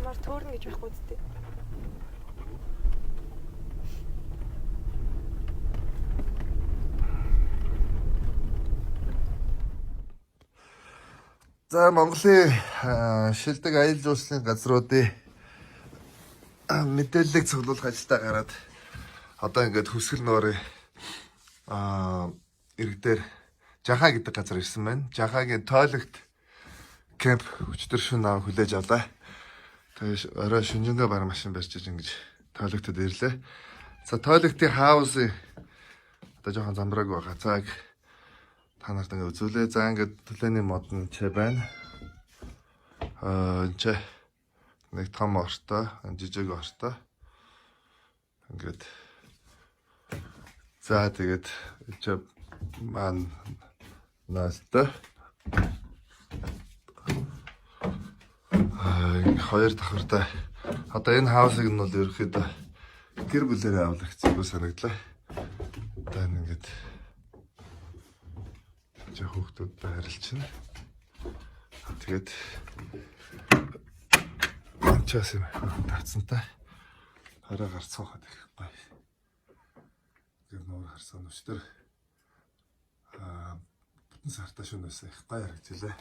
амар төөрнө гэж байхгүй үстэй. За Монголын шилдэг аялал жуулчлалын газруудын мэдээллийг цуглуулах ажилдаа гараад одоо ингээд Хүсгэл нуурын иргэдээр Жахаа гэдэг газар ирсэн байна. Жахаагийн тойлогт кемп өчтөр шөнө аваа хүлээж авлаа. Тэгээ орой шүнжэнгээ баг машин барьж ингэж тойлогтод ирлээ. За тойлогтын хаусыг одоо жоохон замбрааг байгаа. За та нарт ингэ үзүүлээ. За ингээд төлөөний мод нь ч байна. Ч нэг том ортой, жижиг ортой. Ингээд за тэгээд ч маань наастай. Хоёр давхартай. Одоо энэ хаусыг нь бол ерөөхдөө гэр бүлээрээ авлах зүгөө санагдлаа. Одоо ингээд хүүхдүүдтэй харилцана. Тэгээд чаас юм тавцсантай хараа гарцгаахад их гоё. Гэр нуур харсан өчтөр бүтэн сартаа шөнөөс их гоё харагдчихлээ.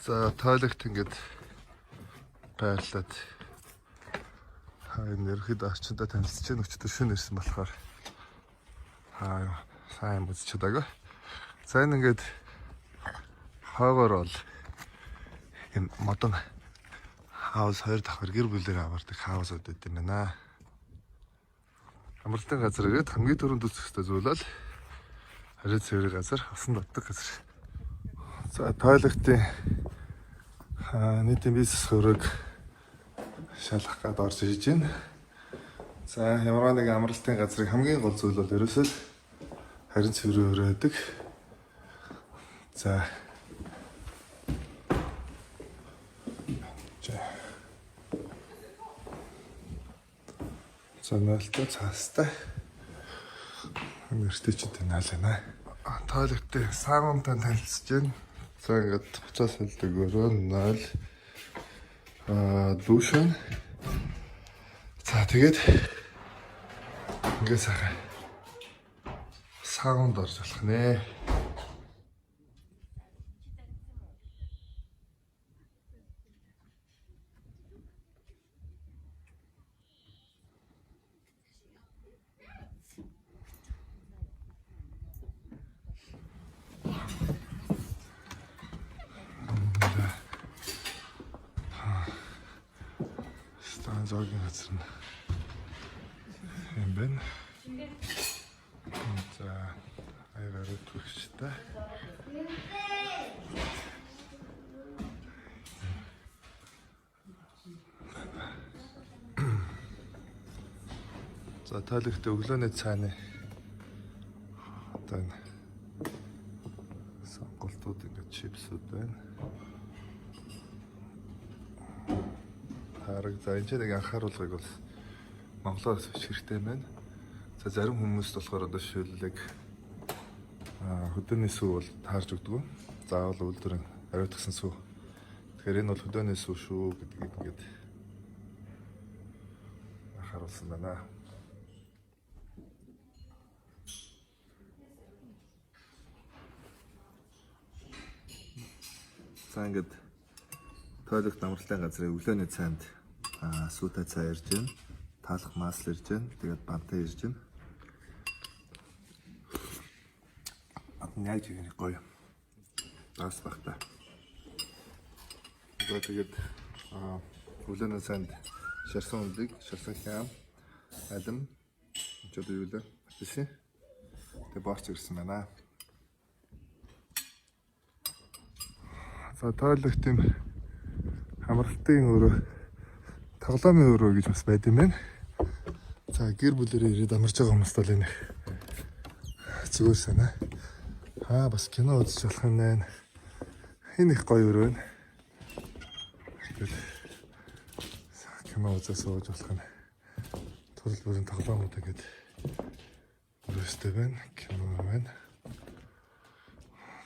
За тойлогт ингээд байрлаад энэ ерөөхдөө орчиндөө танилцж байна. Өчтөр шөнө ирсэн болохоор сайн үзэж чадаагүй. За энэ ингээд хойгоор бол энэ модон хаус хоёр давхар гэр бүлээр авардаг хаусууд гэдэг юм байна. Амралтын газар ирээд хамгийн түрүүнд үзэх ёстой зүйл бол харин цэвэр газар, усан дотдог газар. За тойлогтын нийтийн бизнес хөрөг шалгах гээд орж иж байна. За ямар нэг амралтын газрын хамгийн гол зүйл бол ерөөсөө харин цэвэр өрөөдөг. За нөлтөө цаастай нэртэйчтэй наалана. Тойлогтын саагунтай танилцж байна. За ингээд буцаас хэлдэг өрөө 0 дүүшэн. За тэгээд ингээд сайхан саунд орж болох нэ. Зогийн газар нь юм байна. За аягаар төгсчтэй. За тойлогт өглөөний цааны одоо энэ сонголтууд ингээд чипсүүд байна. За энэ ч нэг анхааруулгыг бол монголоос авч хэрэгтэй байна. За зарим хүмүүс болохоор одоо шилдэг хөдөөний сүү бол таарж өгдөг. Заавал үйлдвэрийн ариутгсан сүү. Тэгэхээр энэ бол хөдөөний сүү шүү гэдгийг ингээд анхааруулсан байна. За ингээд тойлогт амралтын газрын өглөөний цайнд сүүтэй цай ирж байна. Таалах маасл ирж байна. Тэгээд бантай ирж байна. Яг жигээр гоё. Таас багтаа. Тэгээд өглөөний цайнд шарсан ундаг, шарсан хям, алим, ч одоо юу вэ? Тэсэ. Тэгээд борч ирсэн байна. За тойлогт юм амралтын өрөө, тоглоомын өрөө гэж бас байд юм байна. За гэр бүлэрээ ирээд амарч байгаа хүмүүс бол энэ зүгээр санаа. Бас кино үзэж болох юм байна. Энэ их гоё өрөө байна. Кино үзэж сууж болох юм. Төрөл бүрийн тоглоомууд ингээд өрөөстэй байна. Кино байна.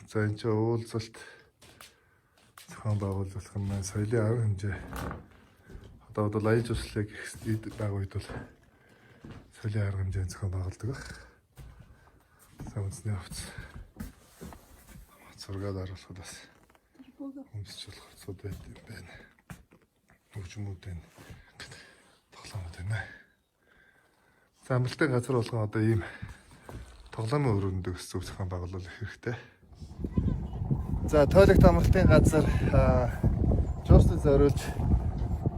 За энэ ч уулзалт зохион байгуулах нь маань соёлын арга хэмжээ. Одоо бол аяж услыг эд баг үед бол соёлын арга хэмжээ зохион байгуулдаг баг. Самцны хувцас. Зургаад оруулахад бас хүнсч болох хувцсууд байт юм байна. Хөгжмүүд байна. Тоглоомод байна. За амралтын газар болгон одоо ийм тоглоомын өрөөнд зөв зохион байгуулах хэрэгтэй. За тойлогт амралтын газар жуулчд зориулж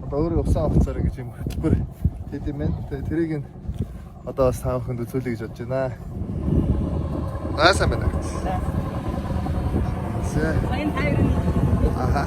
одоо өөрөө усан авахцаар гэж юм хөтөлбөр хийд юм байна. Тэрийг нь одоо бас таахынд үзүүлэе гэж бодож байна. Наасан байна. Баян тайрын. Аха.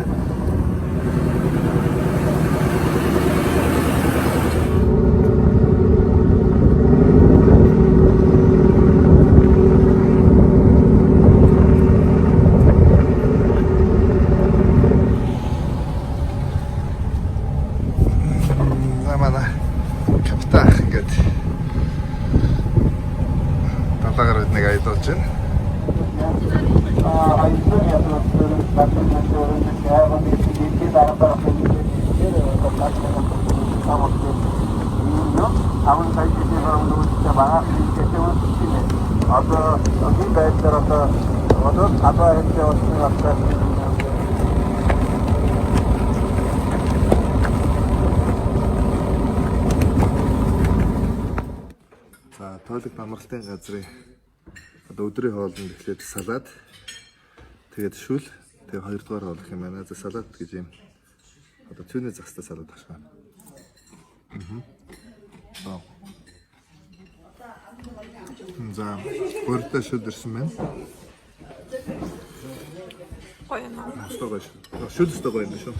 За тойлогт амралтын газрын одоо өдрийн хоолнд эхлээд салаад тэгээд шүл тэгээд хоёрдугаар хоол гэх юм байна. За салаад гэж юм одоо цүний загстай салаад багш байна. За өөртөө шүл ирсэн байна. Гоё наа. Шүл өстой гоё юм шүү.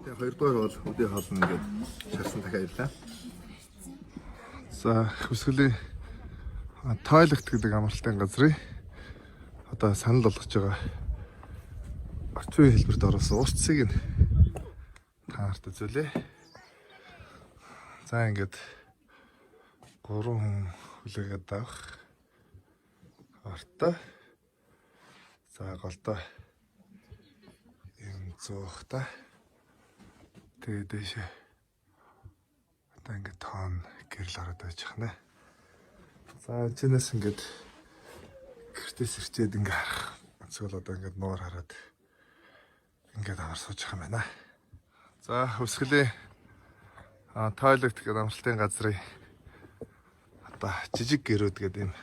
Тэгээд хоёрдугаар хоол өдрийн хоол нь ингээд шарсан дахиад ирлээ. За хүсгэлийн тойлогт гэдэг амралтын газрын одоо санал болгож байгаа орчин үеийн хэлбэрт орсон ус цэцгийг нь таарт үзүүлээ. За ингээд 3 хүн хүлээгээд авах. Ортой. За голдоо юм зөөхтэй. Тэгээд дэшээ одоо ингээд тоон гэрэл ороод байж хана. За чинээс ингээд гэртээс ирчээд ингээ харах. Эсвэл одоо ингээд нуур хараад ингээд аваар сууж байгаа юм байна. За өсгөлийн тойлогт гэдэг амралтын газрын одоо жижиг гэрүүд гэдэг юм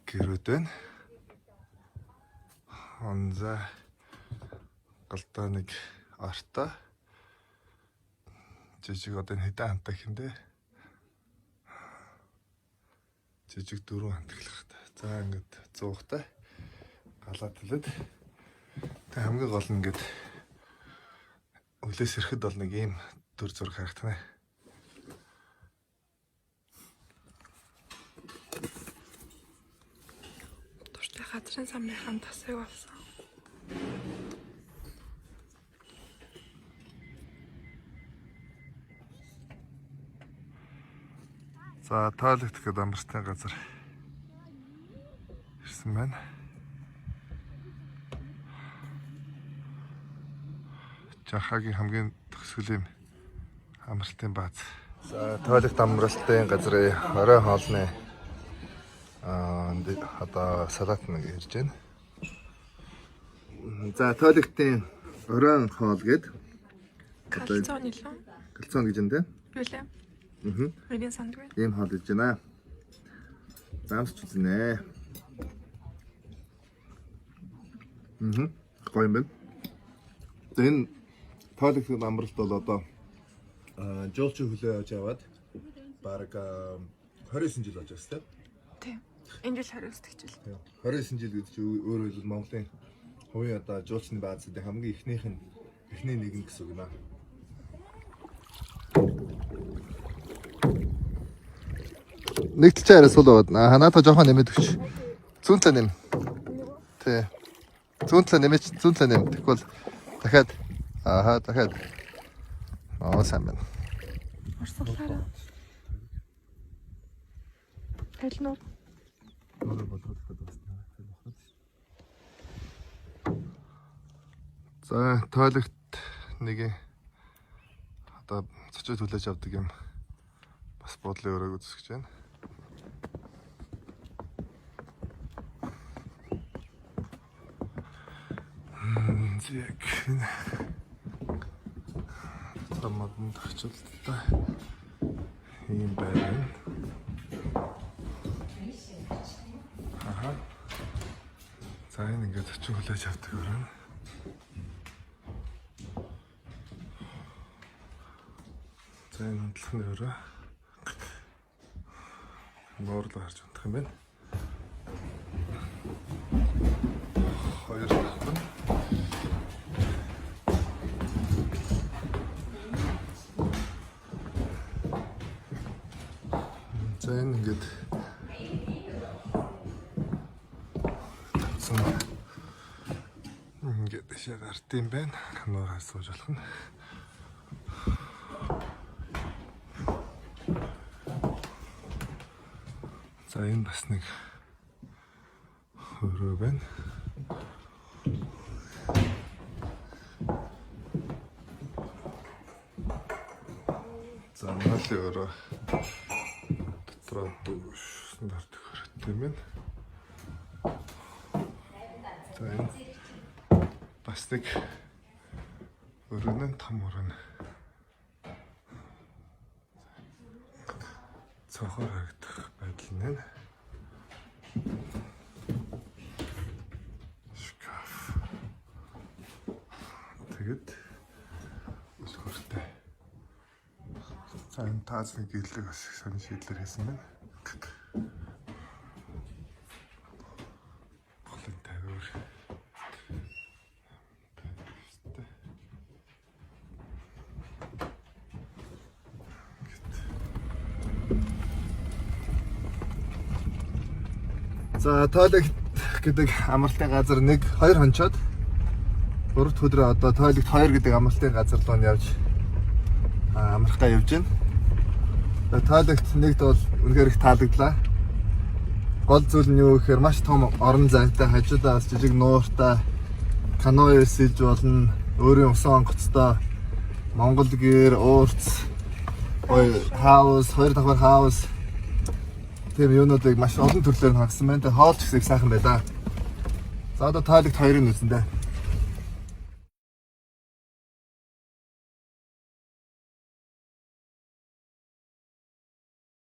гэрүүд байна. За голдоо нэг ортой жижиг одоо хэдэн хамтаа хэмдэ жижиг 4 хамтглах та. За ингээд 100-тай галаад хэлээд тэг хамгийн гол нь ингээд өлөөс ирэхэд бол нэг ийм төр зураг харагдана. Турштай газрын самныхан тасыг болсон. За тойлогт гэдэг амралтын газар ирсэн байна. Жахагийн хамгийн төгсгөлийн амралтын бааз. За тойлогт амралтын газрын орой хоолны одоо салат нэг ирж байна. За тойлогтын орой хоол гээд Калцон нэлээ. калцон гэж энэ Юу лээ? Миний сандвич. ийм хоол ирж байна. Замсч үзнэ. Гоё юм байна. Энэ тойлогт амралт бол одоо жуулчин хөлөө явж яваад баг 29 жил болж байна. Тийм. Энэ жил 29 жил. 29 жил гэдэг чинь өөрөөр хэлбэл Монголын хувийн одоо жуулчны баазуудын хамгийн эхний нэгэн гэсэн үг нэ. Нэг талчаа арай сул байгаад ханаата жоохон нэмээд өгч. Зүүн талаа нэм. Тий. Зүүн талаа нэмээч зүүн талаа нэм. Тэгвэл дахиад дахиад сайн байна. Орсуулаараа. Тайлнууд. Нөр бодлогод байна. За тойлогт нэг одоо цочод хүлээж авдаг юм бас бодлын өрөөг үзэж байна. Яг тамадын тахчултаа ийм байна. Аха. За энэ ингээд цочод хүлээж авдаг өрөө. За энэ хөндлөхний өрөө нуурлаа харж унтах юм байна. Хоёр давхан. За энэ ингээд ингээд дэшээ гарт юм байна. Камераар сууж болох нь. За энэ бас нэг өрөө байна. За наали өрөө дотроо дүүш нарт хөрөлтэй юм байна. За энэ бас нэг өрөөний том өрөө. Цохоор харагдах байдал нь байна. Шкаф. Тэгэд өсгөртэй. За энэ таазны гэлэг бас их сонир шийдлэр хийсэн байна. Болон тавиур. За тойлогт гэдэг амралтын газар 1-2 хончоод 3-р өдрөө одоо тойлогт 2 гэдэг амралтын газар руу явж амрахтаа явж байна. Тойлогт нэгд бол үнэхээр их таалагдлаа. Гол зүйл нь юу гэхээр маш том орон зайтай, хажуудаа бас жижиг нууртай каноёс сэлж болно. Өөрийн усан онгоцтой Монгол гэр, уурц, хаус, 2 давхар хаус. Тийм юунуудыг маш олон төрлөөр хангасан байна. Хоолч гэсэн сайхан байлаа. За одоо тойлогт 2-ыг үзнэ.